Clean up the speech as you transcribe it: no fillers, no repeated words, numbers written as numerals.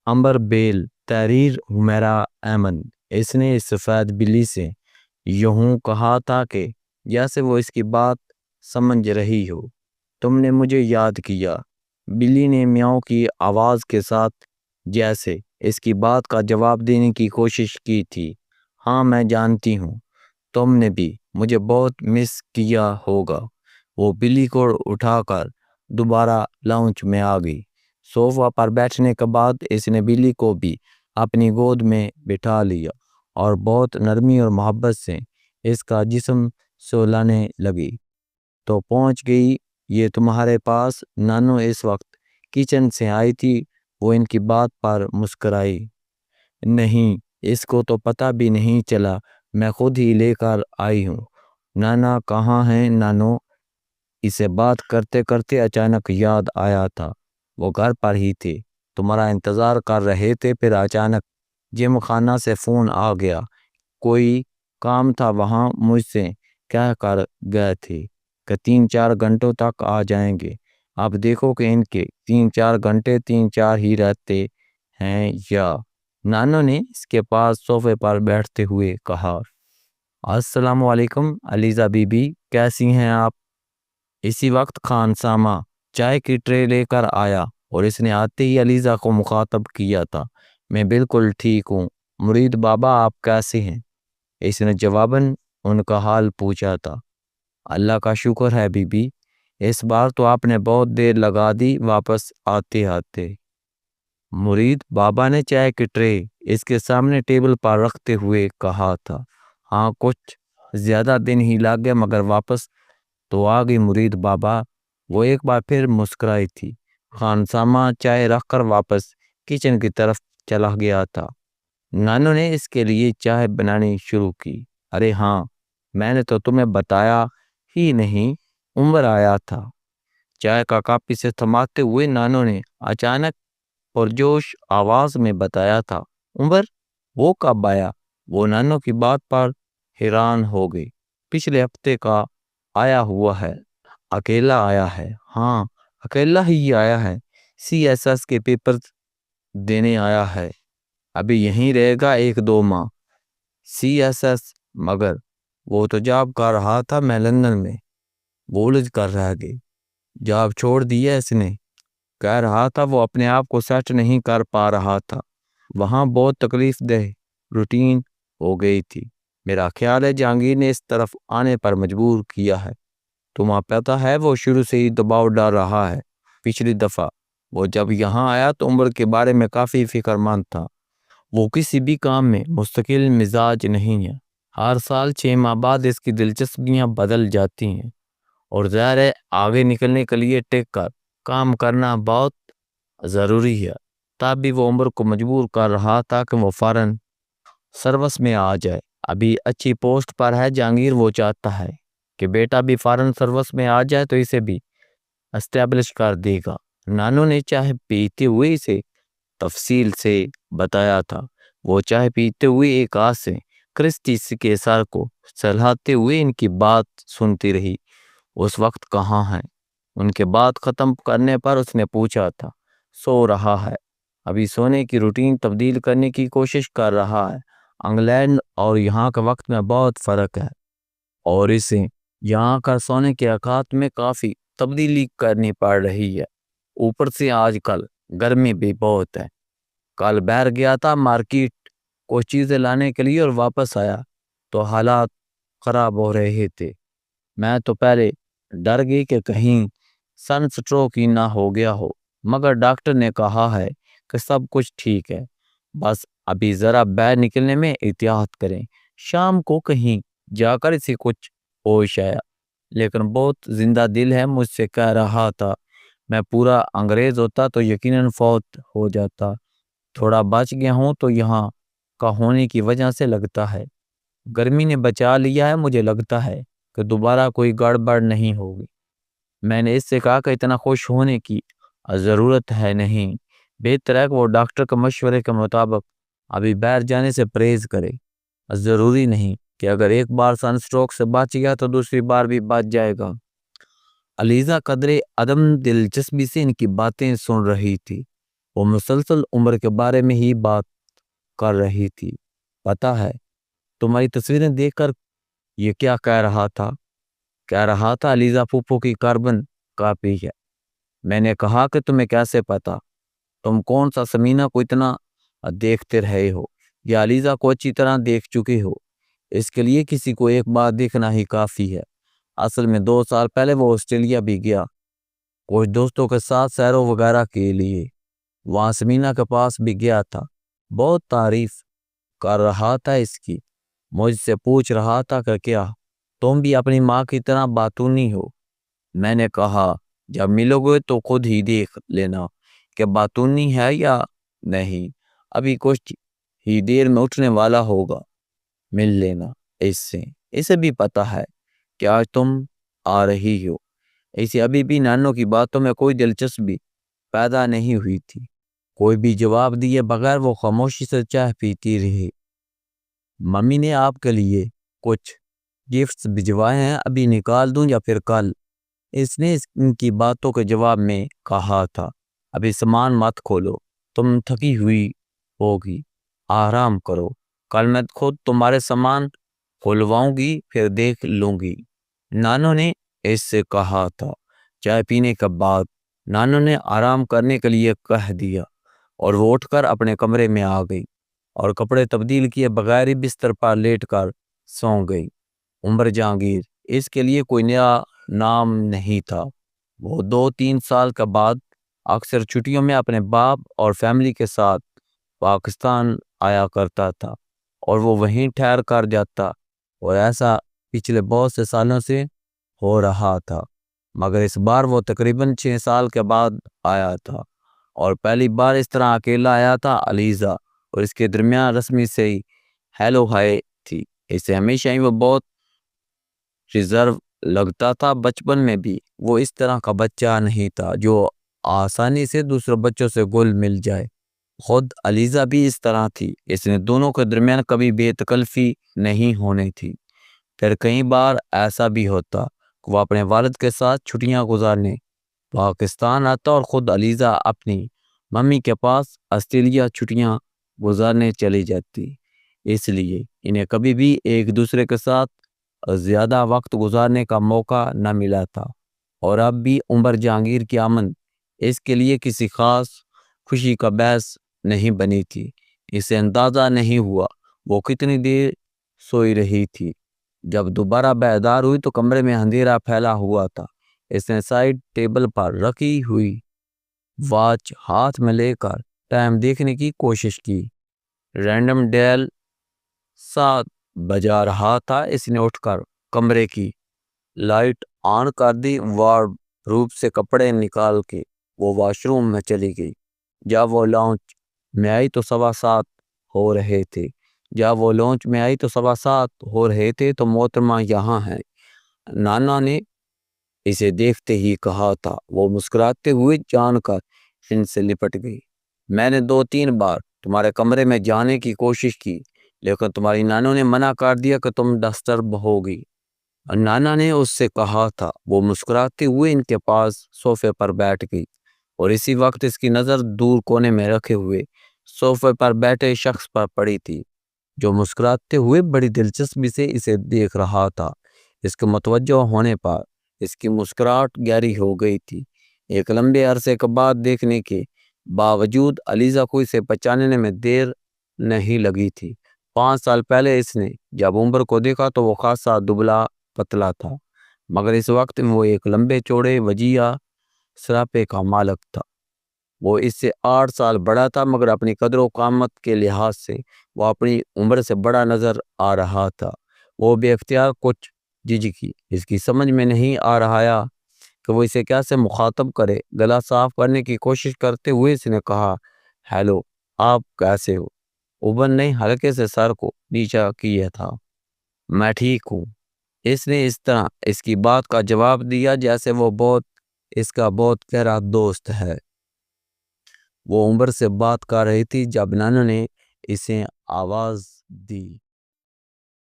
امبر بیل تحریر حمیرہ ایمن۔ اس نے اس سفید بلی سے یوں کہا تھا کہ جیسے وہ اس کی بات سمجھ رہی ہو۔ تم نے مجھے یاد کیا۔ بلی نے میاؤں کی آواز کے ساتھ جیسے اس کی بات کا جواب دینے کی کوشش کی تھی۔ ہاں میں جانتی ہوں، تم نے بھی مجھے بہت مس کیا ہوگا۔ وہ بلی کو اٹھا کر دوبارہ لاؤنج میں آ گئی۔ صوفہ پر بیٹھنے کے بعد اس نے بلی کو بھی اپنی گود میں بٹھا لیا اور بہت نرمی اور محبت سے اس کا جسم سہلانے لگی۔ تو پہنچ گئی یہ تمہارے پاس؟ نانو اس وقت کچن سے آئی تھی۔ وہ ان کی بات پر مسکرائی۔ نہیں، اس کو تو پتہ بھی نہیں چلا، میں خود ہی لے کر آئی ہوں۔ نانا کہاں ہیں نانو؟ اسے بات کرتے کرتے اچانک یاد آیا تھا وہ گھر پر ہی تھے، تمہارا انتظار کر رہے تھے۔ پھر اچانک جم خانہ سے فون آ گیا، کوئی کام تھا وہاں، مجھ سے کہہ کر گئے تھے کہ 3-4 گھنٹوں تک آ جائیں گے۔ اب دیکھو کہ ان کے 3-4 گھنٹے 3-4 ہی رہتے ہیں یا؟ نانو نے اس کے پاس صوفے پر بیٹھتے ہوئے کہا۔ السلام علیکم علیزہ بی بی، کیسی ہیں آپ؟ اسی وقت خان سامہ چائے کی ٹرے لے کر آیا اور اس نے آتے ہی علیزہ کو مخاطب کیا تھا۔ میں بالکل ٹھیک ہوں مرید بابا، آپ کیسے ہیں؟ اس نے جواباً ان کا حال پوچھا تھا۔ اللہ کا شکر ہے بی بی، اس بار تو آپ نے بہت دیر لگا دی واپس آتے آتے۔ مرید بابا نے چائے کی ٹرے اس کے سامنے ٹیبل پر رکھتے ہوئے کہا تھا۔ ہاں کچھ زیادہ دن ہی لگ گئے مگر واپس تو آ گئی مرید بابا۔ وہ ایک بار پھر مسکرائی تھی۔ خان سامہ چائے رکھ کر واپس کچن کی طرف چلا گیا تھا۔ نانو نے اس کے لیے چائے بنانی شروع کی۔ ارے ہاں، میں نے تو تمہیں بتایا ہی نہیں، عمر آیا تھا۔ چائے کا کپ اسے تھماتے ہوئے نانو نے اچانک پرجوش آواز میں بتایا تھا۔ عمر؟ وہ کب آیا؟ وہ نانو کی بات پر حیران ہو گئی۔ پچھلے ہفتے کا آیا ہوا ہے، اکیلا آیا ہے۔ ہاں اکیلا ہی آیا ہے، CSS کے پیپر دینے آیا ہے، ابھی یہیں رہے گا 1-2 ماہ۔ CSS؟ مگر وہ تو جاب کر رہا تھا، میں لندن میں۔ بولج کر رہ گئی، جاب چھوڑ دیا اس نے؟ کہہ رہا تھا وہ اپنے آپ کو سیٹ نہیں کر پا رہا تھا، وہاں بہت تکلیف دہ روٹین ہو گئی تھی۔ میرا خیال ہے جہانگیر نے اس طرف آنے پر مجبور کیا ہے۔ تمہیں پتہ ہے وہ شروع سے ہی دباؤ ڈال رہا ہے۔ پچھلی دفعہ وہ جب یہاں آیا تو عمر کے بارے میں کافی فکر مند تھا۔ وہ کسی بھی کام میں مستقل مزاج نہیں ہے، ہر سال 6 ماہ بعد اس کی دلچسپیاں بدل جاتی ہیں اور ظاہر ہے آگے نکلنے کے لیے ٹیک کر کام کرنا بہت ضروری ہے۔ تب بھی وہ عمر کو مجبور کر رہا تھا کہ وہ فوراً سروس میں آ جائے۔ ابھی اچھی پوسٹ پر ہے جہانگیر، وہ چاہتا ہے کہ بیٹا بھی فوراً سروس میں آ جائے تو اسے بھی اسٹیبلش کر دے گا۔ نانو نے چائے پیتے ہوئے اسے تفصیل سے بتایا تھا۔ وہ چائے پیتے ہوئے ایک آنکھ سے کرسٹی کے سر کو سہلاتے ہوئے ان کی بات سنتی رہی۔ اس وقت کہاں ہیں؟ ان کے بات ختم کرنے پر اس نے پوچھا تھا۔ سو رہا ہے، ابھی سونے کی روٹین تبدیل کرنے کی کوشش کر رہا ہے۔ انگلینڈ اور یہاں کے وقت میں بہت فرق ہے اور اسے یہاں کا سونے کے اوقات میں کافی تبدیلی کرنی پڑ رہی ہے۔ اوپر سے آج کل گرمی بھی بہت ہے۔ کل باہر گیا تھا مارکیٹ کچھ چیزیں لانے کے لیے اور واپس آیا تو حالات خراب ہو رہے تھے۔ میں تو پہلے ڈر گئی کہ کہیں سن سٹروک ہی نہ ہو گیا ہو، مگر ڈاکٹر نے کہا ہے کہ سب کچھ ٹھیک ہے، بس ابھی ذرا باہر نکلنے میں احتیاط کریں۔ شام کو کہیں جا کر اسے کچھ ہوش آیا، لیکن بہت زندہ دل ہے، مجھ سے کہہ رہا تھا میں پورا انگریز ہوتا تو یقیناً فوت ہو جاتا، تھوڑا بچ گیا ہوں تو یہاں کا ہونے کی وجہ سے لگتا ہے گرمی نے بچا لیا ہے۔ مجھے لگتا ہے کہ دوبارہ کوئی گڑبڑ نہیں ہوگی۔ میں نے اس سے کہا کہ اتنا خوش ہونے کی ضرورت ہے نہیں، بہتر ہے کہ وہ ڈاکٹر کے مشورے کے مطابق ابھی باہر جانے سے پرہیز کرے۔ ضروری نہیں کہ اگر ایک بار سن سٹروک سے بچ گیا تو دوسری بار بھی بچ جائے گا۔ علیزہ قدرے عدم دلچسپی سے ان کی باتیں سن رہی تھی۔ وہ مسلسل عمر کے بارے میں ہی بات کر رہی تھی۔ پتہ ہے تمہاری تصویریں دیکھ کر یہ کیا کہہ رہا تھا علیزہ پھوپھو کی کاربن کاپی ہے۔ میں نے کہا کہ تمہیں کیسے پتا؟ تم کون سا سمینہ کو اتنا دیکھتے رہے ہو یا علیزہ کو اچھی طرح دیکھ چکے ہو؟ اس کے لیے کسی کو ایک بار دیکھنا ہی کافی ہے۔ اصل میں 2 سال پہلے وہ آسٹریلیا بھی گیا، کچھ دوستوں کے ساتھ سیرو وغیرہ کے لیے۔ وہاں سمینہ کے پاس بھی گیا تھا، بہت تعریف کر رہا تھا اس کی۔ مجھ سے پوچھ رہا تھا کہ کیا تم بھی اپنی ماں کی طرح باتونی ہو؟ میں نے کہا جب ملو گے تو خود ہی دیکھ لینا کہ باتونی ہے یا نہیں، ابھی کچھ ہی دیر میں اٹھنے والا ہوگا، مل لینا اس سے۔ اسے بھی پتہ ہے کہ آج تم آ رہی ہو۔ اسے ابھی بھی نانو کی باتوں میں کوئی دلچسپی پیدا نہیں ہوئی تھی۔ کوئی بھی جواب دیے بغیر وہ خاموشی سے چائے پیتی رہی۔ ممی نے آپ کے لیے کچھ گفٹس بھجوائے ہیں، ابھی نکال دوں یا پھر کل؟ اس نے ان کی باتوں کے جواب میں کہا تھا۔ ابھی سامان مت کھولو، تم تھکی ہوئی ہوگی، آرام کرو، کل میں خود تمہارے سامان کھلواؤں گی پھر دیکھ لوں گی، نانو نے اس سے کہا تھا۔ چائے پینے کے بعد نانو نے آرام کرنے کے لیے کہہ دیا اور وہ اٹھ کر اپنے کمرے میں آ گئی اور کپڑے تبدیل کیے بغیر ہی بستر پر لیٹ کر سو گئی۔ عمر جہانگیر اس کے لیے کوئی نیا نام نہیں تھا۔ وہ 2-3 سال کے بعد اکثر چھٹیوں میں اپنے باپ اور فیملی کے ساتھ پاکستان آیا کرتا تھا اور وہ وہیں ٹھہر کر جاتا، اور ایسا پچھلے بہت سے سالوں سے ہو رہا تھا، مگر اس بار وہ تقریباً 6 سال کے بعد آیا تھا اور پہلی بار اس طرح اکیلا آیا تھا۔ علیزہ اور اس کے درمیان رسمی سے ہی ہیلو ہائے تھی۔ اسے ہمیشہ ہی وہ بہت ریزرو لگتا تھا۔ بچپن میں بھی وہ اس طرح کا بچہ نہیں تھا جو آسانی سے دوسرے بچوں سے گل مل جائے۔ خود علیزہ بھی اس طرح تھی، اس نے دونوں کے درمیان کبھی بے تکلفی نہیں ہونے تھی۔ پھر کئی بار ایسا بھی ہوتا کہ وہ اپنے والد کے ساتھ چھٹیاں گزارنے پاکستان آتا اور خود علیزہ اپنی ممی کے پاس آسٹریلیا چھٹیاں گزارنے چلی جاتی۔ اس لیے انہیں کبھی بھی ایک دوسرے کے ساتھ زیادہ وقت گزارنے کا موقع نہ ملا تھا، اور اب بھی عمر جہانگیر کی آمد اس کے لیے کسی خاص خوشی کا باعث نہیں بنی تھی۔ اسے اندازہ نہیں ہوا وہ کتنی دیر سوئی رہی تھی۔ جب دوبارہ بیدار ہوئی تو کمرے میں اندھیرا پھیلا ہوا تھا۔ اس نے سائیڈ ٹیبل پر رکھی ہوئی واچ ہاتھ میں لے کر ٹائم دیکھنے کی کوشش کی۔ رینڈم ڈیل 7 بجا رہا تھا۔ اس نے اٹھ کر کمرے کی لائٹ آن کر دی، وارڈ روب سے کپڑے نکال کے وہ واش روم میں چلی گئی۔ جب وہ لانچ میں آئی تو 7:15 ہو رہے تھے۔ تو محترمہ یہاں ہیں، نانا نے اسے دیکھتے ہی کہا تھا۔ وہ مسکراتے ہوئے جان کر ان سے لپٹ گئی۔ میں نے 2-3 بار تمہارے کمرے میں جانے کی کوشش کی، لیکن تمہاری نانو نے منع کر دیا کہ تم ڈسٹرب ہوگی، نانا نے اس سے کہا تھا۔ وہ مسکراتے ہوئے ان کے پاس صوفے پر بیٹھ گئی اور اسی وقت اس کی نظر دور کونے میں رکھے ہوئے صوفے پر بیٹھے شخص پر پڑی تھی، جو مسکراتے ہوئے بڑی دلچسپی سے اسے دیکھ رہا تھا۔ اس کے متوجہ ہونے پر اس کی مسکراہٹ گہری ہو گئی تھی۔ ایک لمبے عرصے کے بعد دیکھنے کے باوجود علیزہ کو اسے پہچاننے میں دیر نہیں لگی تھی۔ 5 سال پہلے اس نے جب عمر کو دیکھا تو وہ خاصا دبلا پتلا تھا، مگر اس وقت میں وہ ایک لمبے چوڑے وجیہ سراپے کا مالک تھا۔ وہ اس سے 8 سال بڑا تھا، مگر اپنی قدر و قامت کے لحاظ سے وہ اپنی عمر سے بڑا نظر آ رہا تھا۔ وہ بے اختیار کچھ جھجکی، اس کی سمجھ میں نہیں آ رہا کہ وہ اسے کیسے مخاطب کرے۔ گلا صاف کرنے کی کوشش کرتے ہوئے اس نے کہا، ہیلو، آپ کیسے ہو؟ اوبن نے ہلکے سے سر کو نیچا کیا تھا۔ میں ٹھیک ہوں۔ اس نے اس طرح اس کی بات کا جواب دیا جیسے وہ اس کا بہت گہرا دوست ہے۔ وہ عمر سے بات کر رہی تھی جب نانو نے اسے آواز دی۔